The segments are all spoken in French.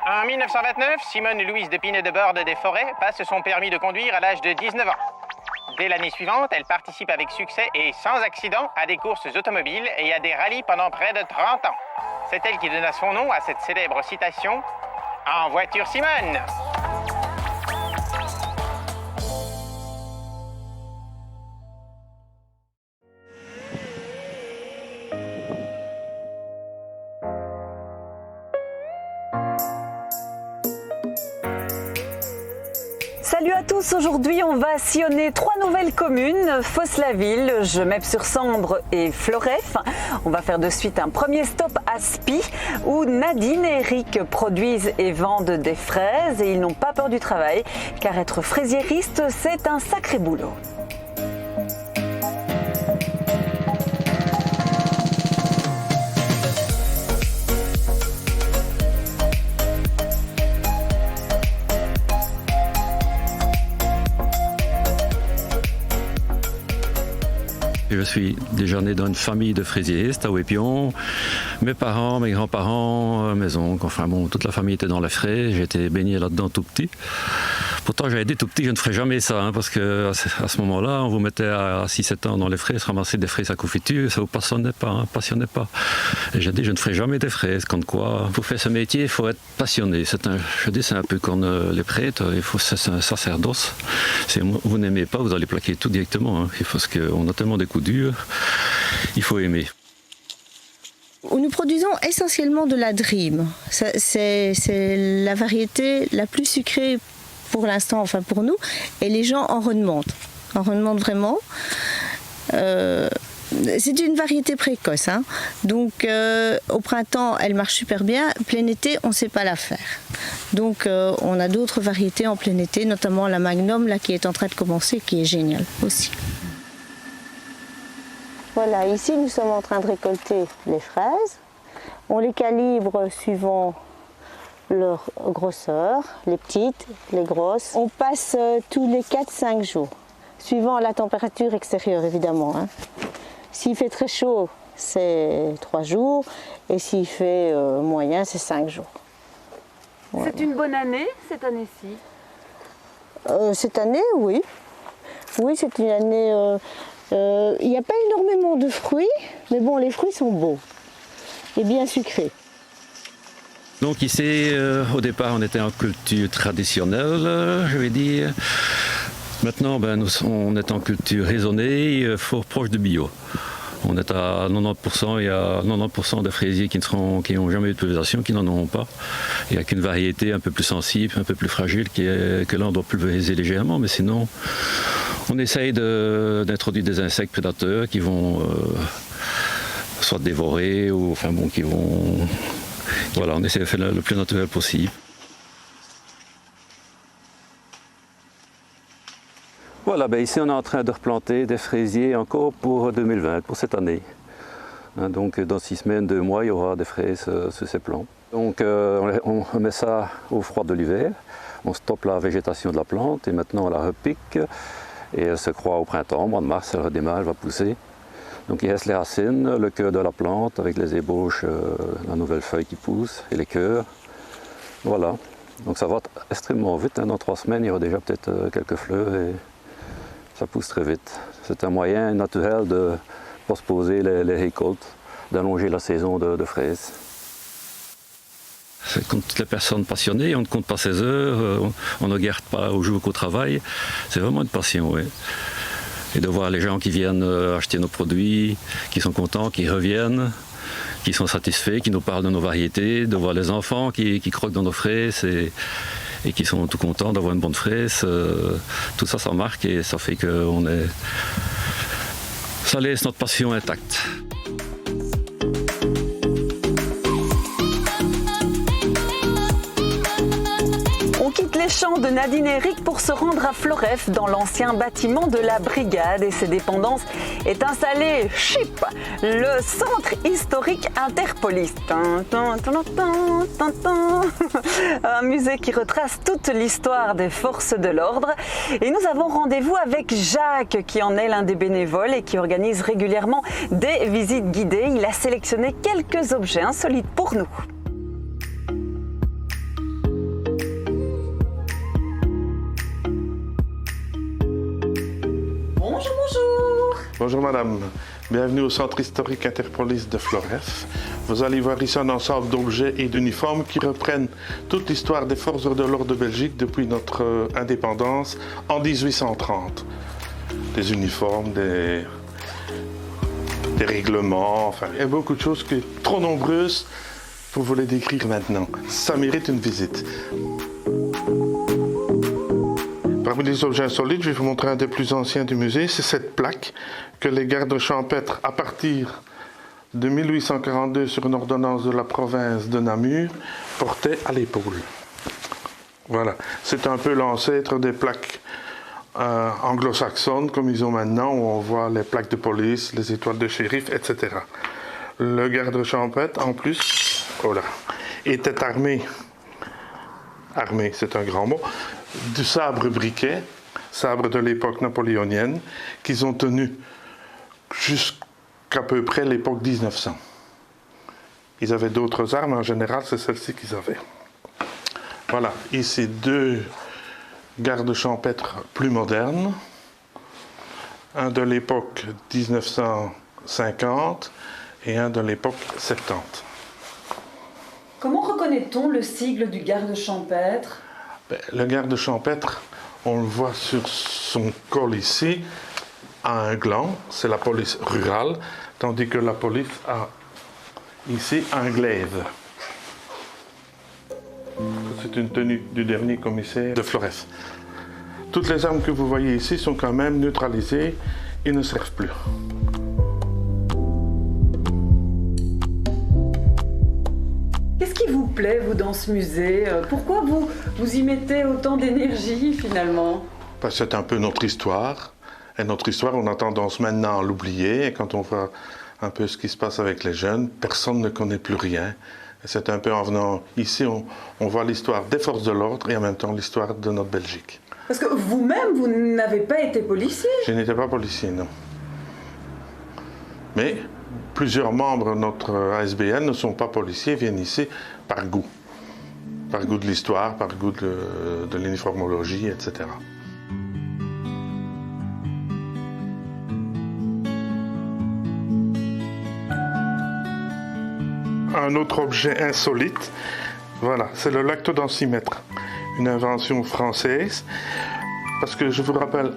En 1929, Simone Louise de Pinet-de-Borde des Forêts passe son permis de conduire à l'âge de 19 ans. Dès l'année suivante, elle participe avec succès et sans accident à des courses automobiles et à des rallyes pendant près de 30 ans. C'est elle qui donna son nom à cette célèbre citation « En voiture Simone ». Salut à tous, aujourd'hui on va sillonner 3 nouvelles communes, Fos-la-Ville, Gemep-sur-Sambre et Floreffe. On va faire de suite un premier stop à Spie où Nadine et Eric produisent et vendent des fraises et ils n'ont pas peur du travail car être fraisiériste c'est un sacré boulot. Je suis déjà né dans une famille de fraisiers à Ouépion. Mes parents, mes grands-parents, mes oncles, enfin bon, toute la famille était dans les frais. J'ai été baigné là-dedans tout petit. Pourtant, j'avais dit tout petit, je ne ferais jamais ça, parce qu'à ce moment-là, on vous mettait à 6-7 ans dans les fraises, ramasser des fraises à confiture, ça ne vous passionnait pas. Et j'ai dit, je ne ferai jamais des fraises. Comme quoi, pour faire ce métier, il faut être passionné. C'est un peu comme les prêtres, c'est un sacerdoce. Si vous n'aimez pas, vous allez plaquer tout directement. Parce qu'on a tellement des coups durs, il faut aimer. Nous produisons essentiellement de la Dream. C'est la variété la plus sucrée pour l'instant, enfin pour nous, et les gens en redemandent vraiment. C'est une variété précoce, hein. Donc au printemps elle marche super bien, plein été on ne sait pas la faire. Donc on a d'autres variétés en plein été, notamment la Magnum là, qui est en train de commencer, qui est géniale aussi. Voilà, ici nous sommes en train de récolter les fraises. On les calibre suivant leur grosseur, les petites, les grosses. On passe tous les 4-5 jours, suivant la température extérieure évidemment, hein. S'il fait très chaud, c'est 3 jours, et s'il fait moyen, c'est 5 jours. Voilà. C'est une bonne année, cette année-ci? Cette année, oui. Oui, c'est une année... il n'y a pas énormément de fruits, mais bon, les fruits sont beaux et bien sucrés. Donc ici, au départ, on était en culture traditionnelle, je vais dire. Maintenant, on est en culture raisonnée, fort proche de bio. On est à 90%, il y a 90% des fraisiers qui n'ont jamais eu de pulvérisation, qui n'en auront pas. Il n'y a qu'une variété un peu plus sensible, un peu plus fragile, que là on doit pulvériser légèrement, mais sinon, on essaye d'introduire des insectes prédateurs qui vont soit dévorer, ou enfin bon, qui vont... Voilà, on essaie de faire le plus naturel possible. Voilà, ici on est en train de replanter des fraisiers encore pour 2020, pour cette année. Donc dans 6 semaines, 2 mois, il y aura des fraises sur ces plants. Donc on met ça au froid de l'hiver, on stoppe la végétation de la plante et maintenant on la repique et elle se croît au printemps, au mois de mars, elle redémarre, elle va pousser. Donc il reste les racines, le cœur de la plante avec les ébauches, la nouvelle feuille qui pousse et les cœurs. Voilà, donc ça va extrêmement vite, hein. Dans 3 semaines il y aura déjà peut-être quelques fleurs et ça pousse très vite. C'est un moyen naturel de postposer les récoltes, d'allonger la saison de fraises. C'est comme toutes les personnes passionnées, on ne compte pas ses heures, on ne regarde pas au jour qu'au travail. C'est vraiment une passion, oui. Et de voir les gens qui viennent acheter nos produits, qui sont contents, qui reviennent, qui sont satisfaits, qui nous parlent de nos variétés, de voir les enfants qui croquent dans nos fraises et qui sont tout contents d'avoir une bonne fraise. Tout ça, ça marque et ça fait que ça laisse notre passion intacte. On quitte les champs de Nadine et Eric pour se rendre à Floreffe, dans l'ancien bâtiment de la brigade, et ses dépendances est installé CHIP, le centre historique Interpolis. Un musée qui retrace toute l'histoire des forces de l'ordre. Et nous avons rendez-vous avec Jacques, qui en est l'un des bénévoles et qui organise régulièrement des visites guidées. Il a sélectionné quelques objets insolites pour nous. Bonjour madame, bienvenue au centre historique Interpolice de Floref. Vous allez voir ici un ensemble d'objets et d'uniformes qui reprennent toute l'histoire des forces de l'ordre de Belgique depuis notre indépendance en 1830. Des uniformes, des règlements, enfin il y a beaucoup de choses qui sont trop nombreuses pour vous les décrire maintenant. Ça mérite une visite. Parmi les objets insolites, je vais vous montrer un des plus anciens du musée. C'est cette plaque que les gardes champêtres, à partir de 1842, sur une ordonnance de la province de Namur, portaient à l'épaule. Voilà, c'est un peu l'ancêtre des plaques anglo-saxonnes, comme ils ont maintenant, où on voit les plaques de police, les étoiles de shérif, etc. Le garde champêtre, en plus, était armé, c'est un grand mot, du sabre briquet, sabre de l'époque napoléonienne, qu'ils ont tenu jusqu'à peu près l'époque 1900. Ils avaient d'autres armes, en général, c'est celle-ci qu'ils avaient. Voilà, ici deux gardes champêtres plus modernes, un de l'époque 1950 et un de l'époque 70. Comment reconnaît-on le sigle du garde champêtre? Le garde champêtre, on le voit sur son col ici, a un gland, c'est la police rurale, tandis que la police a ici un glaive. C'est une tenue du dernier commissaire de Floref. Toutes les armes que vous voyez ici sont quand même neutralisées et ne servent plus. Qu'est-ce qui vous plaît, vous, dans ce musée? Pourquoi vous y mettez autant d'énergie, finalement? C'est un peu notre histoire. Et notre histoire, on a tendance maintenant à l'oublier. Et quand on voit un peu ce qui se passe avec les jeunes, personne ne connaît plus rien. Et c'est un peu en venant ici, on voit l'histoire des forces de l'ordre et en même temps l'histoire de notre Belgique. Parce que vous-même, vous n'avez pas été policier? Je n'étais pas policier, non. Mais plusieurs membres de notre ASBN ne sont pas policiers, viennent ici par goût. Par goût de l'histoire, par goût de l'uniformologie, etc. Un autre objet insolite, voilà, c'est le lactodensimètre, une invention française, parce que je vous rappelle,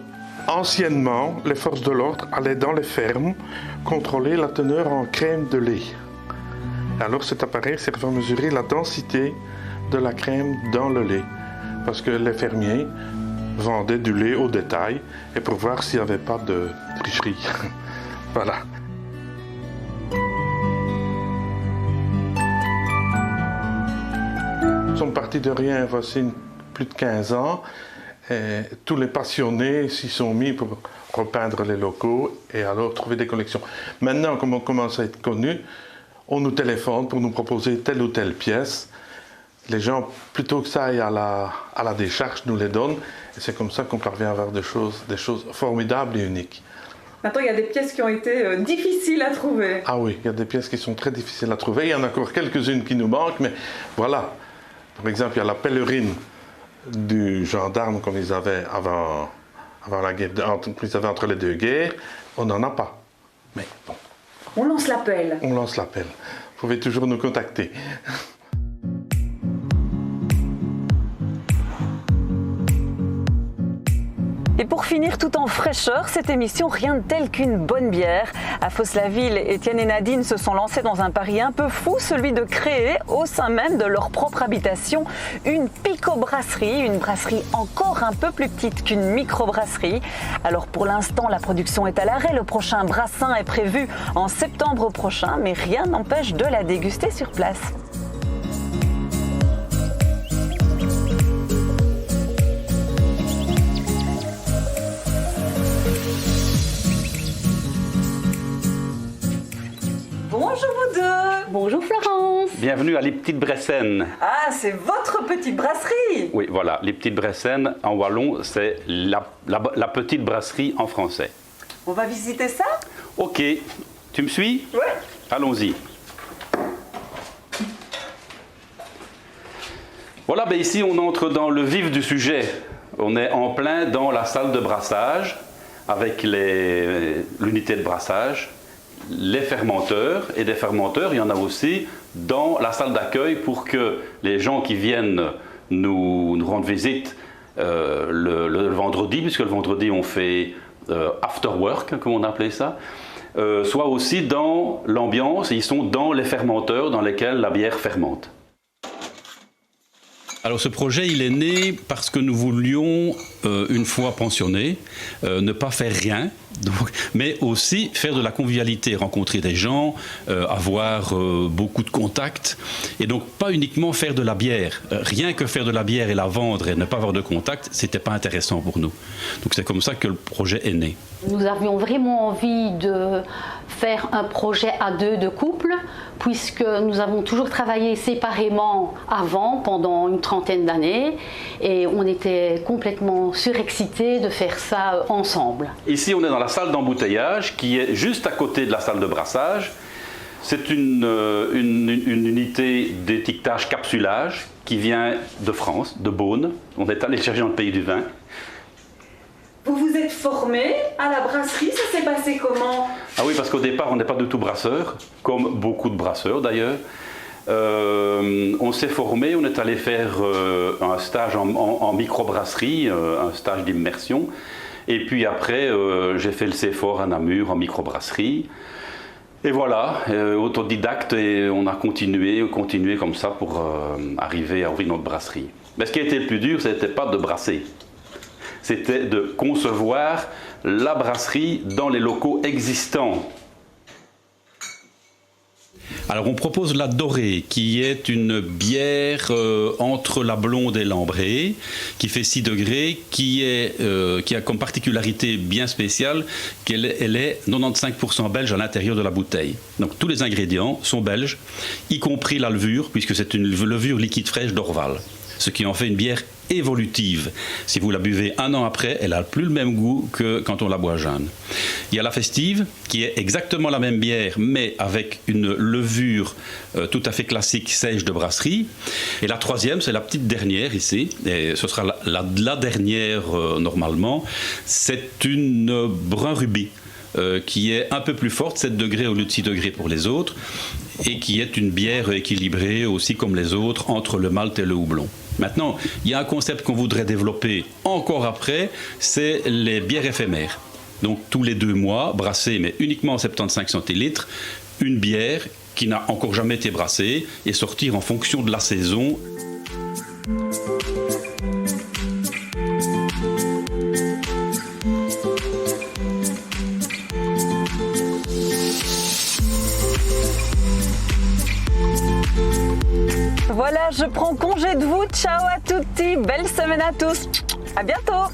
anciennement, les forces de l'ordre allaient dans les fermes contrôler la teneur en crème de lait. Alors cet appareil servait à mesurer la densité de la crème dans le lait, parce que les fermiers vendaient du lait au détail et pour voir s'il n'y avait pas de tricherie. Voilà. Nous sommes partis de rien, voici plus de 15 ans. Et tous les passionnés s'y sont mis pour repeindre les locaux et alors trouver des collections. Maintenant, comme on commence à être connus, on nous téléphone pour nous proposer telle ou telle pièce. Les gens, plutôt que ça aille à la décharge, nous les donnent. Et c'est comme ça qu'on parvient à avoir des choses formidables et uniques. Maintenant, il y a des pièces qui ont été difficiles à trouver. Ah oui, il y a des pièces qui sont très difficiles à trouver. Il y en a encore quelques-unes qui nous manquent, mais voilà. Par exemple, il y a la pèlerine du gendarme comme ils avaient avant la guerre, qu'ils avaient entre les deux guerres. On n'en a pas. Mais bon. On lance l'appel. On lance l'appel. Vous pouvez toujours nous contacter. Et pour finir tout en fraîcheur, cette émission, rien de tel qu'une bonne bière. À Fosse-la-Ville, Étienne et Nadine se sont lancés dans un pari un peu fou, celui de créer, au sein même de leur propre habitation, une picobrasserie, une brasserie encore un peu plus petite qu'une microbrasserie. Alors pour l'instant, la production est à l'arrêt, le prochain brassin est prévu en septembre prochain, mais rien n'empêche de la déguster sur place. Bonjour vous deux. Bonjour Florence. Bienvenue à Les Petites Bressennes. Ah, c'est votre petite brasserie. Oui, voilà, Les Petites Bressennes en wallon, c'est la petite brasserie en français. On va visiter ça? Ok, tu me suis? Oui. Allons-y. Voilà, ici on entre dans le vif du sujet. On est en plein dans la salle de brassage. avec l'unité de brassage, les fermenteurs, et des fermenteurs, il y en a aussi dans la salle d'accueil pour que les gens qui viennent nous rendre visite le vendredi, puisque le vendredi on fait after work, comme on appelait ça, soient aussi dans l'ambiance, ils sont dans les fermenteurs dans lesquels la bière fermente. Alors ce projet, il est né parce que nous voulions, une fois pensionnés, ne pas faire rien, mais aussi faire de la convivialité, rencontrer des gens, avoir beaucoup de contacts, et donc pas uniquement faire de la bière. Rien que faire de la bière et la vendre et ne pas avoir de contact, c'était pas intéressant pour nous. Donc c'est comme ça que le projet est né. Nous avions vraiment envie de faire un projet à deux de couple, puisque nous avons toujours travaillé séparément avant, pendant une trentaine d'années, et on était complètement surexcités de faire ça ensemble. Ici, on est dans la salle d'embouteillage, qui est juste à côté de la salle de brassage. C'est une unité d'étiquetage capsulage qui vient de France, de Beaune. On est allé chercher dans le pays du vin. Vous vous êtes formé à la brasserie, ça s'est passé comment? Ah oui, parce qu'au départ, on n'est pas du tout brasseur, comme beaucoup de brasseurs d'ailleurs. On s'est formé, on est allé faire un stage en microbrasserie, un stage d'immersion. Et puis après, j'ai fait le CFOR à Namur en microbrasserie. Et voilà, autodidacte, et on a continué comme ça pour arriver à ouvrir notre brasserie. Mais ce qui a été le plus dur, ce n'était pas de brasser. C'était de concevoir la brasserie dans les locaux existants. Alors on propose la Dorée, qui est une bière entre la blonde et l'ambrée, qui fait 6 degrés, qui a comme particularité bien spéciale qu'elle est 95% belge à l'intérieur de la bouteille. Donc tous les ingrédients sont belges, y compris la levure, puisque c'est une levure liquide fraîche d'Orval, ce qui en fait une bière évolutive. Si vous la buvez un an après, elle n'a plus le même goût que quand on la boit jeune. Il y a la Festive, qui est exactement la même bière, mais avec une levure tout à fait classique, sèche de brasserie. Et la troisième, c'est la petite dernière ici, et ce sera la dernière normalement. C'est une brun rubis, qui est un peu plus forte, 7 degrés au lieu de 6 degrés pour les autres, et qui est une bière équilibrée aussi comme les autres, entre le malt et le houblon. Maintenant, il y a un concept qu'on voudrait développer encore après, c'est les bières éphémères. Donc tous les 2 mois, brassées, mais uniquement en 75 centilitres, une bière qui n'a encore jamais été brassée et sortir en fonction de la saison. Voilà, je prends congé de vous. Ciao à tutti. Belle semaine à tous. À bientôt.